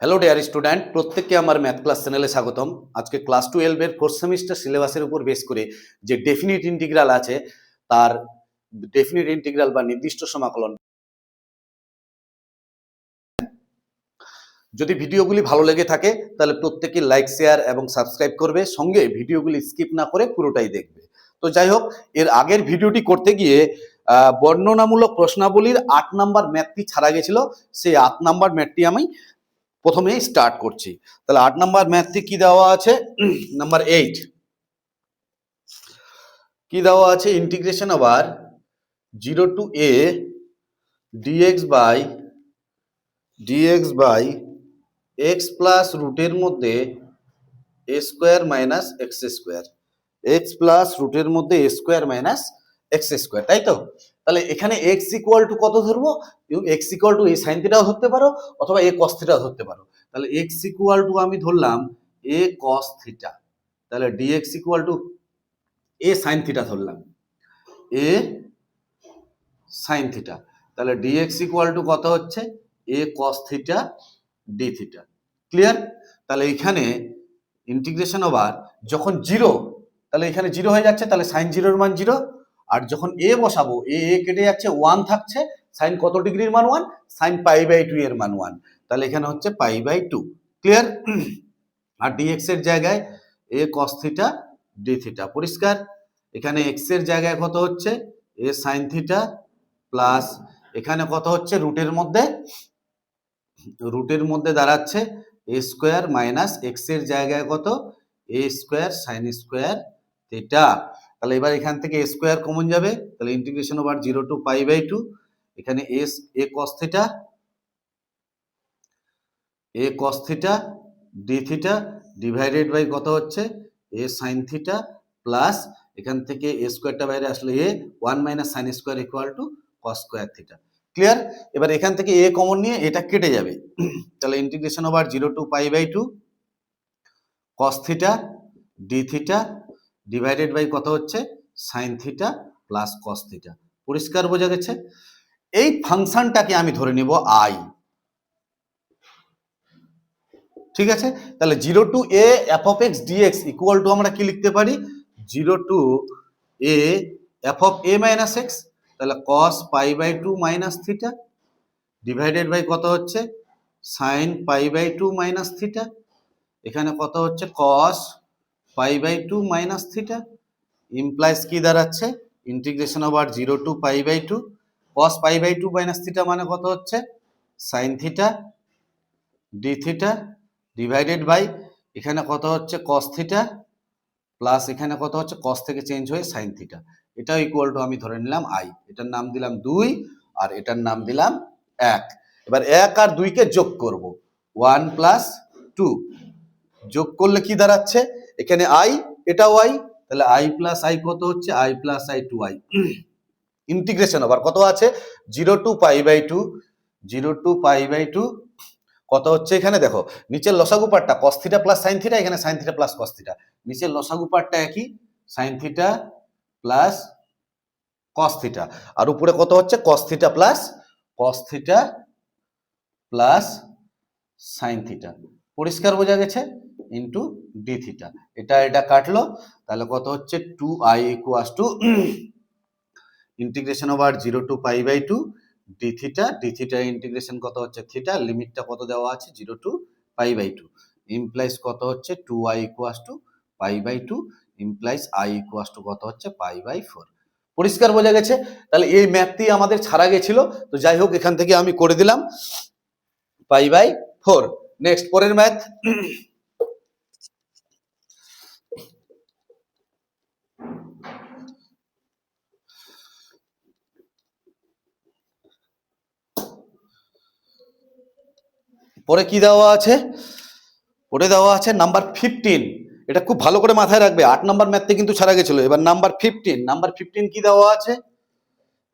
Hello dear student, প্রত্যেককে আমার math class চ্যানেলে স্বাগতম। আজকে ক্লাস 12 এর ফোর্থ সেমিস্টার সিলেবাসের উপর বেস করে যে ডেফিনিট ইন্টিগ্রাল আছে তার ডেফিনিট ইন্টিগ্রাল বা নির্দিষ্ট সমাকলন। যদি ভিডিওগুলি ভালো লেগে থাকে তাহলে প্রত্যেকে লাইক, শেয়ার এবং সাবস্ক্রাইব করবে, সঙ্গে ভিডিওগুলি স্কিপ না করে পুরোটাই দেখবে। তো যাই হোক, এর আগের ভিডিওটি করতে গিয়ে বর্ণনামূলক প্রশ্নাবলীর 8 নাম্বার ম্যাথটি ছাড়া গেছিল। সেই 8 নাম্বার ম্যাথটি আমি প্রথমে স্টার্ট করছি। তাহলে 8 নাম্বার ম্যাথটি কি দেওয়া আছে? নাম্বার 8 কি দেওয়া আছে? Integration over 0 to a dx by x plus রুটের মধ্যে a square minus X square, X plus রুটের মধ্যে a square minus X square, তাই তো? তাহলে এখানে x ইকুয়াল টু কত ধরবো? x equal to a sine থিটাও ধরতে পারো অথবা a কস থিটাও ধরতে পারো। তাহলে x ইকুয়াল টু আমি ধরলাম a কস থিটা, তাহলে dx equal to a sine theta ধরলাম, a সাইন থিটা। তাহলে dx ইকুয়াল টু কত হচ্ছে? a cos theta d theta. Clear? তাহলে এখানে ইন্টিগ্রেশন ওভার যখন 0, তাহলে এখানে 0 হয়ে যাচ্ছে, তাহলে সাইন 0 এর মান 0। আর যখন a বসাবো, a কেটে যাচ্ছে, 1 থাকছে, সাইন কত ডিগ্রির মান 1? সাইন পাই বাই 2 এর মান 1। তাহলে এখানে হচ্ছে পাই বাই 2। ক্লিয়ার? আর dx এর জায়গায় a cos theta d theta. পরিষ্কার? এখানে x এর জায়গায় কত হচ্ছে? a sin থিটা প্লাস এখানে কত হচ্ছে? রুটের মধ্যে দাঁড়াচ্ছে a স্কোয়ার মাইনাস x এর জায়গায় কত? a square sin square theta. তাহলে এবার এখান থেকে a স্কোয়ার কমন যাবে, তাহলে integration over 0 to pi by 2, এখানে a cos theta d theta divided by কত হচ্ছে? a sin থিটা প্লাস এখান থেকে a স্কোয়ারটা বাইরে আসলে a 1 minus sin square equal to cos square theta. Clear? এবার এখান থেকে a কমন নিয়ে এটা কেটে যাবে, তাহলে integration over 0 to pi by 2 cos theta d theta divided by কত হচ্ছে? sin theta plus cos theta. পরিষ্কার বোঝা গেছে? এই ফাংশনটাকে আমি ধরে নিব i। ঠিক আছে? তাহলে 0 to a f of x dx equal to আমরা কি লিখতে পারি? 0 to a f of a minus x, তাহলে cos pi by 2 minus theta divided by কত হচ্ছে? sin pi by 2 minus theta. এখানে কত হচ্ছে? cos pi by 2 minus theta implies কি দাঁড়াচ্ছে? Integration over 0 to pi by 2 cos pi by 2 minus theta মানে কত হচ্ছে? sin theta d theta divided by এখানে কত হচ্ছে? cos থিটা প্লাস এখানে কত হচ্ছে? cos থেকে চেঞ্জ হয়ে sin থিটা। এটাও ইকুয়াল টু আমি ধরে নিলাম i। এটার নাম দিলাম 2 আর এটার নাম দিলাম 1। এবার 1 আর 2 কে যোগ করব, 1 প্লাস 2 যোগ করলে কি দাঁড়াচ্ছে? এখানে i, এটাও i, তাহলে i প্লাস i কত হচ্ছে? i plus i 2i। Integration আবার কত আছে? 0 to pi by 2, 0 to pi by 2 কত হচ্ছে? এখানে দেখো নিচের লসাগু পার্টটা cos theta plus sin theta, এখানে sin theta plus cos theta, নিচের লসাগু পার্টটা একই, sin theta plus cos theta, আর উপরে কত হচ্ছে? cos theta plus sin theta. পরিষ্কার বোঝা গেছে? Into d theta. এটা কাটলো, তাহলে কত হচ্ছে? 2i equals to integration over 0 to pi by 2 d theta integration কত হচ্ছে? থিটা, লিমিটটা কত দেওয়া আছে? 0 টু পাই বাই 2 ইমপ্লাইজ কত হচ্ছে? 2i equals to pi by 2 implies i equals to কত হচ্ছে? Pi by 4। পরিষ্কার বোঝা গেছে? তাহলে এই ম্যাথটি আমাদের ছাড়া গেছিল, তো যাই হোক এখান থেকে আমি করে দিলাম পাই বাই 4। নেক্সট পরের ম্যাথ। পরে কি দেওয়া আছে? পরে দেওয়া আছে নাম্বার 15। এটা খুব ভালো করে মাথায় রাখবে, 8 নাম্বার ম্যাথে কিন্তু ছাড়া গেছিল। এবার নাম্বার 15 কি দেওয়া আছে?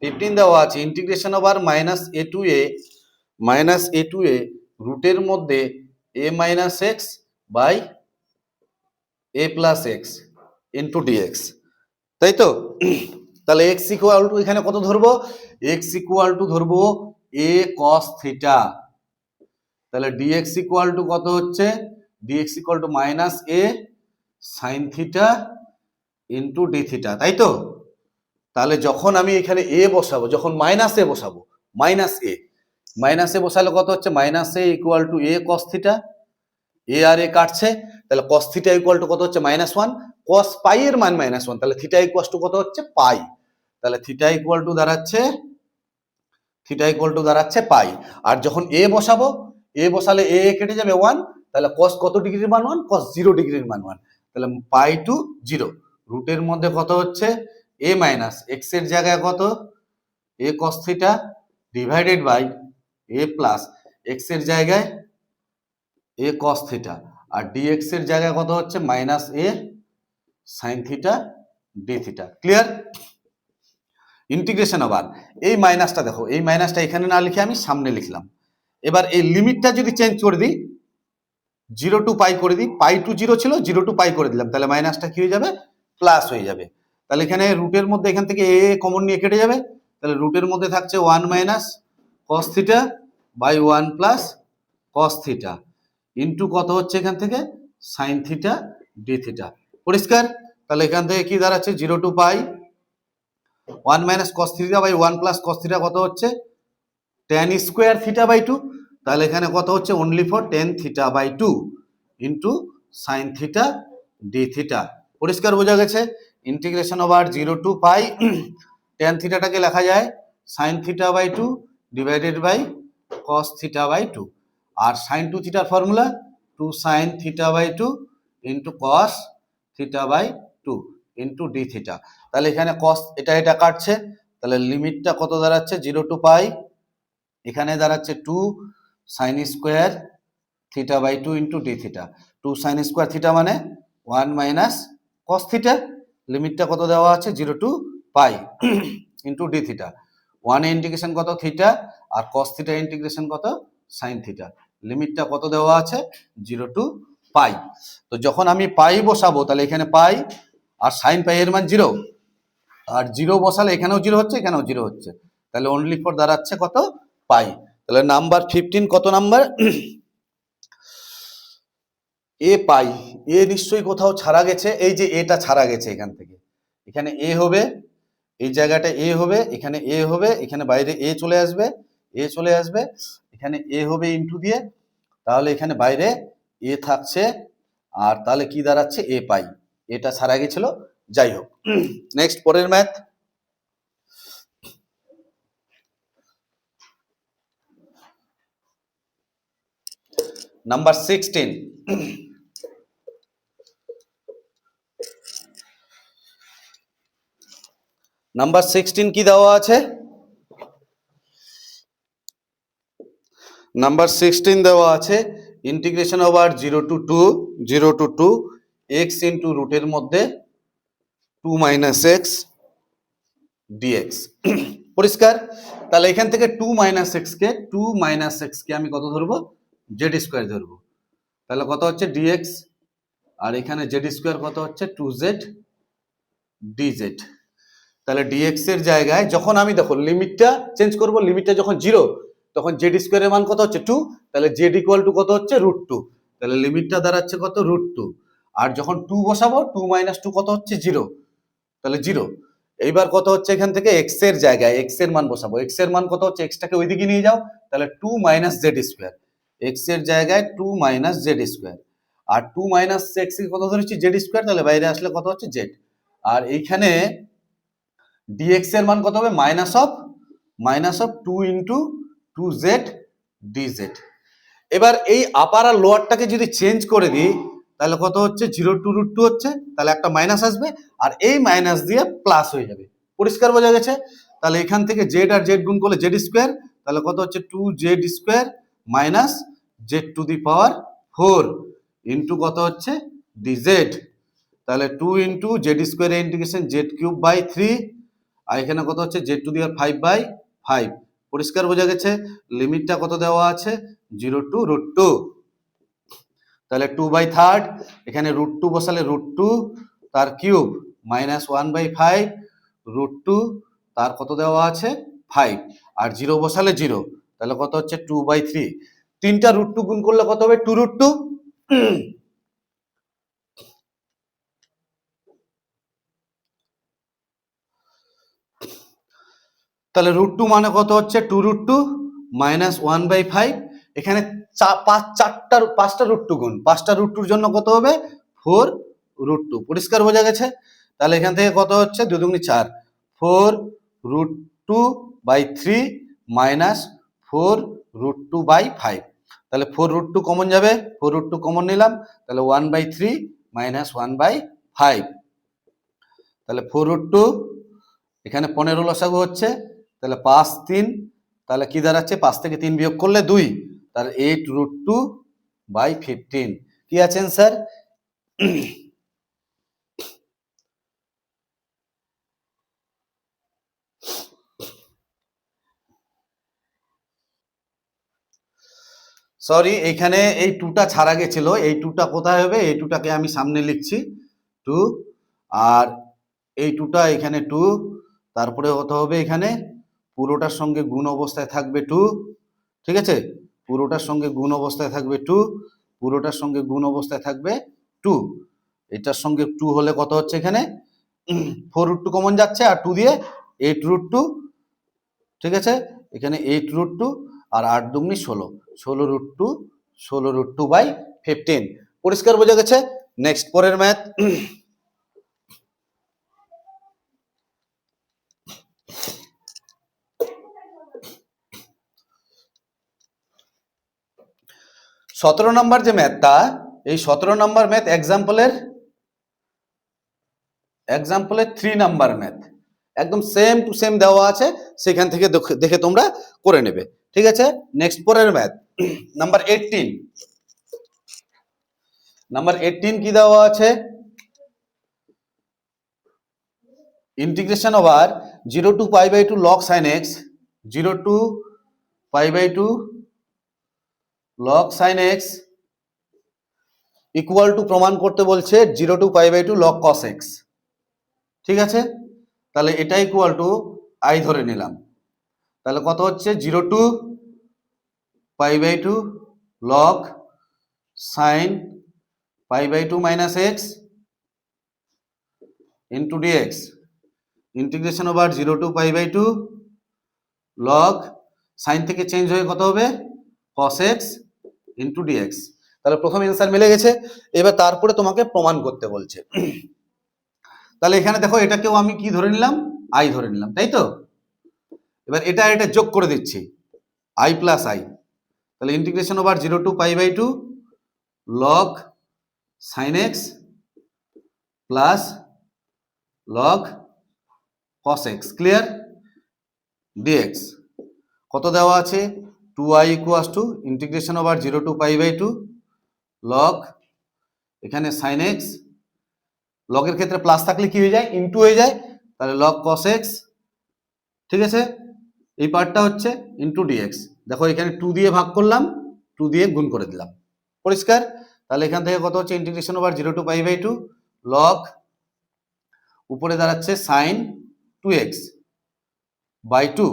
15 দেওয়া আছে integration over minus A to A রুটের মধ্যে a minus X by a plus X into D X, তাই তো? তাহলে এক্স ইকুয়াল টু এখানে কত ধরবো? এক্স ইকুয়াল টু ধরবো a cos থিটা। তাহলে ডিএক্স ইকুয়াল টু কত হচ্ছে, D X equal to minus A sine theta into D theta, তাই তো? তাহলে যখন আমি এখানে এ বসাবো, যখন মাইনাস এ বসাবো, মাইনাস এ বসালে কত হচ্ছে, minus a equal to a cos theta, a আর এ কাটছে, তাহলে কস থিটা ইকুয়াল টু কত হচ্ছে মাইনাস ওয়ান, কস পাই এর মান মাইনাস ওয়ান, তাহলে থিটা ইকুয়াল টু কত হচ্ছে পাই, তাহলে থিটা ইকুয়াল টু দাঁড়াচ্ছে পাই। আর যখন এ বসাবো, এ বসালে এ কেটে যাবে ওয়ান, তাহলে কস কত ডিগ্রির মান ওয়ান, কস 0 ডিগ্রির মান ওয়ান, তাহলে পাই টু 0, রুটের মধ্যে কত হচ্ছে এ মাইনাস এক্স এর জায়গায় কত a cos theta divided by a plus x এর জায়গায় এ কস থিটা, আর ডিএক্স এর জায়গায় কত হচ্ছে মাইনাস এ sine theta d theta. Clear? Integration over এই মাইনাসটা, দেখো এই মাইনাসটা এখানে না লিখে আমি সামনে লিখলাম। এবার এই লিমিটটা যদি চেঞ্জ করে দিই, 0 টু পাই করে দিই, পাই টু 0 ছিল, 0 টু পাই করে দিলাম, তাহলে মাইনাসটা কি হয়ে যাবে, প্লাস হয়ে যাবে। তাহলে এখানে রুটের মধ্যে এখান থেকে এ কমন নিয়ে কেটে যাবে, তাহলে রুটের মধ্যে থাকছে 1 minus cos theta by 1 plus cos theta into কত হচ্ছে এখান থেকে সাইন থিটা ডি থিটা। পরিষ্কার? তাহলে এখান থেকে কি দাঁড়াচ্ছে, 0 to pi 1 minus cos theta by 1 plus cos theta কত হচ্ছে tan স্কোয়ার থিটা বাই 2, তাহলে এখানে কত হচ্ছে only for tan theta by 2 into sine theta d theta. পরিষ্কার বোঝা গেছে? Integration over 0 to pi tan থিটাটাকে লেখা যায় sine theta by 2 divided by cos theta by 2, আর সাইন 2 থিটার formula 2 sine theta by 2 into cos theta by 2 into D theta. তাহলে এখানে কস এটা কাটছে, তাহলে লিমিটটা কত দাঁড়াচ্ছে 0 টু পাই, এখানে দাঁড়াচ্ছে 2 sine square theta by 2 into D theta. 2 sine square theta মানে 1 মাইনাস কস থিটা, লিমিটটা কত দেওয়া আছে 0 to pi into D theta. 1 এ ইন্টিগ্রেশন কত থিটা, আর কস থিটা ইন্টিগ্রেশন কত সাইন থিটা, লিমিটটা কত দেওয়া আছে 0 টু পাই। তো যখন আমি পাই বসাবো, তাহলে এখানে পাই আর সাইন পাই এর মান 0, আর 0 বসালে এখানেও 0 হচ্ছে, এখানেও 0 হচ্ছে, তাহলে অনলি ফর দাঁড়াচ্ছে কত পাই। তাহলে নাম্বার 15 কত নাম্বার, এ পাই, এ নিশ্চয়ই কোথাও ছাড়া গেছে, এই যে এটা ছাড়া গেছে এখান থেকে, এখানে এ হবে, এই জায়গাটা এ হবে, এখানে এ হবে, এখানে বাইরে এ চলে আসবে, এখানে এ হবে ইনটু দিয়ে, তাহলে এখানে বাইরে এ থাকছে, আর তাহলে কি দাঁড়াচ্ছে এ পাই, এটা ছাড়া গেছিল। যাই হোক, নেক্সট পরের ম্যাথ, নাম্বার 16। নাম্বার 16 কি দেওয়া আছে, নাম্বার 16 দেওয়া আছে integration over 0 to 2 x into রুটের মধ্যে 2 মাইনাস এক্স ডিএক্স। পরিষ্কার? তাহলে এখান থেকে 2 মাইনাস এক্স কে আমি কত ধরবো, জেড স্কোয়ার ধরবো, তাহলে কত হচ্ছে ডিএক্স, আর এখানে জেড স্কোয়ার কত হচ্ছে 2z ডিজেড। তাহলে ডিএক্স এর জায়গায় যখন আমি দেখো লিমিটটা চেঞ্জ করব, লিমিটটা যখন 0, তখন জেড স্কোয়ারের মান কত হচ্ছে 2, তাহলে জেড ইকুয়াল টু কত হচ্ছে √2, তাহলে লিমিটটা দাঁড়াচ্ছে কত √2, আর যখন 2 বসাবো 2 মাইনাস 2 কত হচ্ছে 0, তাহলে 0। এইবার কত হচ্ছে এখান থেকে এক্স এর জায়গায় এক্স এর মান বসাবো, এক্স এর মান কত হচ্ছে, এক্সটাকে ওইদিকে নিয়ে যাও, তাহলে 2 মাইনাস জেড স্কোয়ার, এক্স এর জায়গায় 2 মাইনাস জেড স্কোয়ার, আর 2 মাইনাস এক্স কত ধরেছি জেড স্কোয়ার, তাহলে বাইরে আসলে কত হচ্ছে জেড, আর এইখানে ডিএক্স এর মান কত হবে minus of 2 into 2z DZ. এবার এই আপার আর লোয়ারটাকে যদি চেঞ্জ করে দিই, তাহলে কত হচ্ছে 0 টু √2 হচ্ছে, তাহলে একটা মাইনাস আসবে, আর এই মাইনাস দিয়ে প্লাস হয়ে যাবে। পরিষ্কার বোঝা গেছে? তাহলে এখান থেকে জেড আর জেড গুণ করলে জেড স্কোয়ার, তাহলে কত হচ্ছে 2z square minus z to the power 4 into কত হচ্ছে ডিজেড, তাহলে 2 into z square integration z cube by 3, আর এখানে কত হচ্ছে জেড টু দি পাওয়ার 5/5। পরিষ্কার বোঝা গেছে? লিমিটটা কত দেওয়া আছে 0 টু √2, তাহলে 2/3, এখানে √2 বসালে √2 তার কিউব মাইনাস 1/5 √2 তার কত দেওয়া আছে 5, আর 0 বসালে 0, তাহলে কত হচ্ছে 2/3। তিনটা রুট টু গুণ করলে কত হবে? 2√2। তাহলে √2 মানে কত হচ্ছে? 2√2 মাইনাস 1/5। এখানে পাঁচটা √2 গুণ, পাঁচটা √2 জন্য কত হবে? 4√2। পরিষ্কার বোঝা গেছে? তাহলে এখান থেকে কত হচ্ছে? 2 দুগুণে 4, 4√2/3 মাইনাস 4√2/5। তাহলে 4√2 কমন যাবে, 4√2 কমন নিলাম, তাহলে 1/3 মাইনাস 1/5। তাহলে 4√2, এখানে 15 লসাগু হচ্ছে, তাহলে 5 3, তাহলে কি দাঁড়াচ্ছে? 5 থেকে 3 বিয়োগ করলে 2, তাহলে 8√2/15। কি আছেন স্যার? সরি, এইখানে এই 2টা ছাড়া গেছিল, এই 2টা কোথায় হবে? এই 2টাকে আমি সামনে লিখছি 2, আর এই 2টা এখানে 2, তারপরে কত হবে? এখানে পুরোটার সঙ্গে গুণ অবস্থায় থাকবে 2, ঠিক আছে? পুরোটার সঙ্গে গুণ অবস্থায় থাকবে 2, পুরোটার সঙ্গে গুণ অবস্থায় থাকবে 2। এটার সঙ্গে 2 হলে কত হচ্ছে? এখানে 4√2 কমন যাচ্ছে, আর 2 দিয়ে 8√2, ঠিক আছে? এখানে 8√2 আর 8 দুগুণে 16, 16√2, 16√2/15। পরিষ্কার বোঝা গেছে? নেক্সট, পরের ম্যাথ। 17 নম্বর যে ম্যাথটা, এই 17 নম্বর ম্যাথ এক্সাম্পলের 3 নাম্বার ম্যাথ, একদম সেম টু সেম দেওয়া আছে, সেখান থেকে দেখে তোমরা করে নেবে, ঠিক আছে? নেক্সট, পরের ম্যাথ নাম্বার 18। নাম্বার 18 কি দেওয়া আছে? Integration over 0 to π/2 log sin x, 0 to π/2 log sin x equal two প্রমাণ করতে বলছে 0 to π/2 log cos x, ঠিক আছে? তাহলে এটা ইকুয়াল টু i ধরে নিলাম, তাহলে কত হচ্ছে? 0 to π/2 log sin π/2 minus x into dx, integration over 0 to π/2 log sine থেকে চেঞ্জ হয়ে কত হবে? cos x into dx। তাহলে প্রথম অ্যান্সার মিলে গেছে। এবার তারপরে তোমাকে প্রমাণ করতে বলছে। তাহলে এখানে দেখো, এটাকেও আমি কি ধরে নিলাম? i ধরে নিলাম, তাই তো? এবার এটা যোগ করে দিচ্ছি, i প্লাস i। তাহলে integration over 0 to π/2 log sin x plus log cos x, clear? dx কত দেওয়া আছে? 2i equals to integration over 0 to π/2 log, এখানে sin x, লগের ক্ষেত্রে প্লাস থাকলে কি হয়ে যায়? ইনটু হয়ে যায়, তাহলে log cos x, ঠিক আছে? এই পার্টটা হচ্ছে ইনটু dx। দেখো এখানে 2 দিয়ে ভাগ করলাম, 2 দিয়ে গুণ করে দিলাম, পরিষ্কার? তাহলে এখান থেকে কত হচ্ছে? ইন্টিগ্রেশন ওভার 0 to π/2 log, উপরে দাঁড়াচ্ছে sin 2x বাই 2।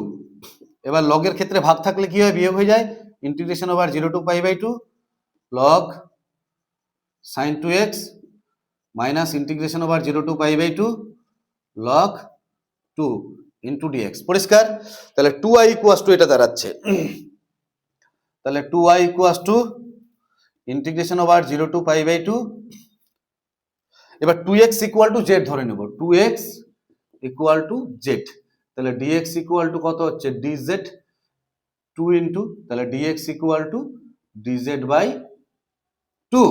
এবার লগের ক্ষেত্রে ভাগ থাকলে কি হয়? বিয়োগ হয়ে যায়, integration over 0 to π/2 log sin 2x minus integration over 0 to π/2 log 2 into dx, পরিষ্কার? তাহলে 2i ইকুয়ালস টু এটা দাঁড়াচ্ছে, তাহলে 2i equals to integration over 0 to π/2, এবার 2x ইকুয়াল টু z ধরে নেব, 2x ইকুয়াল টু z, তাহলে dx ইকুয়াল টু কত হচ্ছে? dz 2 ইন্টু, তাহলে dx equal to dz by 2।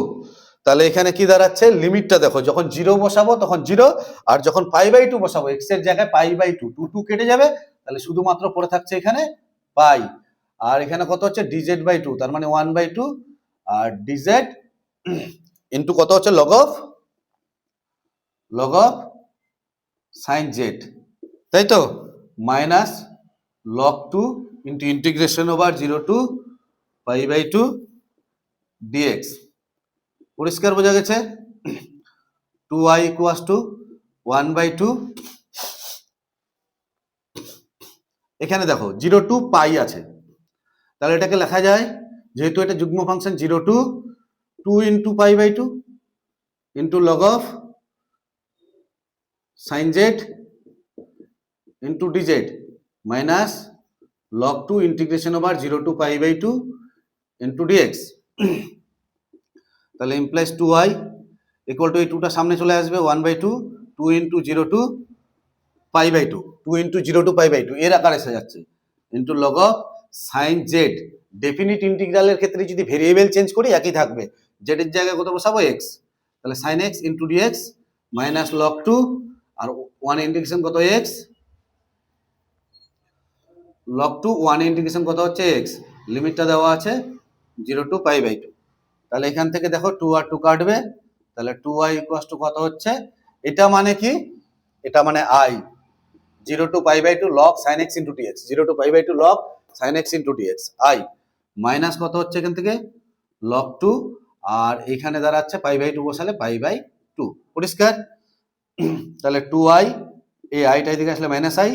তাহলে এখানে কি দাঁড়াচ্ছে? লিমিটটা দেখো, যখন 0 বসাবো তখন 0, আর যখন π/2 বসাবো x এর জায়গায় π/2, 2 কেটে যাবে, তাহলে শুধুমাত্র পড়ে থাকছে এখানে পাই, আর এখানে কত হচ্ছে? dz বাই 2, তার মানে 1/2, আর dz ইন্টু কত হচ্ছে? log অফ sin z, তাই তো? Minus log 2 into integration over 0 to π/2 dx, পরিষ্কার বোঝা গেছে? 2i ইকুয়ালস টু 1/2, এখানে দেখো 0 to পাই আছে, তাহলে এটাকে লেখা যায় যেহেতু এটা যুগ্ম function 0 to 2 into pi by 2 into log of sin z into dz minus log 2 integration over 0 to pi by 2 into dx তাহলে implies 2i equal to এই 2টা সামনে চলে আসবে 1/2 2 into 0 to pi by 2 2 into 0 to pi by 2 এর আকারে এসে যাচ্ছে into log of sin z definite ইন্টিগ্রালের ক্ষেত্রে যদি ভেরিয়েবল চেঞ্জ করি একই থাকবে z এর জায়গায় কত বসাবো x তাহলে sin x into dx minus log 2 আর 1 ইন্টিগ্রেশন কত x log 2 1 ইন্টিগ্রেশন কত হচ্ছে x লিমিটটা দেওয়া আছে 0 to pi by 2 তাহলে এখান থেকে দেখো 2 আর 2 কাটবে তাহলে 2i কত হচ্ছে এটা মানে কি এটা মানে i 0 to pi by 2 log sin x into dx 0 to pi by 2 log sin x into dx i minus কত হচ্ছে এখান থেকে log 2 আর এখানে দাঁড়াচ্ছে pi by 2 বসালে pi by 2 পরিষ্কার তাহলে 2i এই আইটা এদিকে আসলে মাইনাস i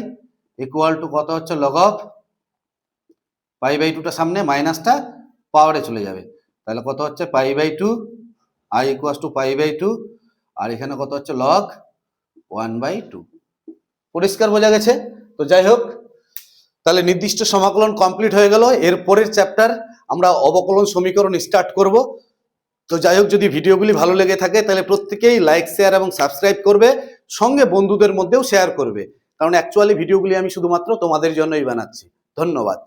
ইকুয়াল টু কত হচ্ছে log of pi by 2 টা সামনে মাইনাসটা পাওয়ারে চলে যাবে তাহলে কত হচ্ছে pi by 2 i equals two pi by 2 আর এখানে কত হচ্ছে log 1/2 পরিষ্কার বোঝা গেছে তো যাই হোক তাহলে নির্দিষ্ট সমাকলন কমপ্লিট হয়ে গেল এর পরের চ্যাপ্টার আমরা অবকলন সমীকরণ স্টার্ট করব তো যাই হোক যদি ভিডিওগুলি ভালো লেগে থাকে তাহলে প্রত্যেকেই লাইক শেয়ার এবং সাবস্ক্রাইব করবে সঙ্গে বন্ধুদের মধ্যেও শেয়ার করবে কারণ অ্যাকচুয়ালি ভিডিওগুলি আমি শুধুমাত্র তোমাদের জন্যই বানাচ্ছি ধন্যবাদ।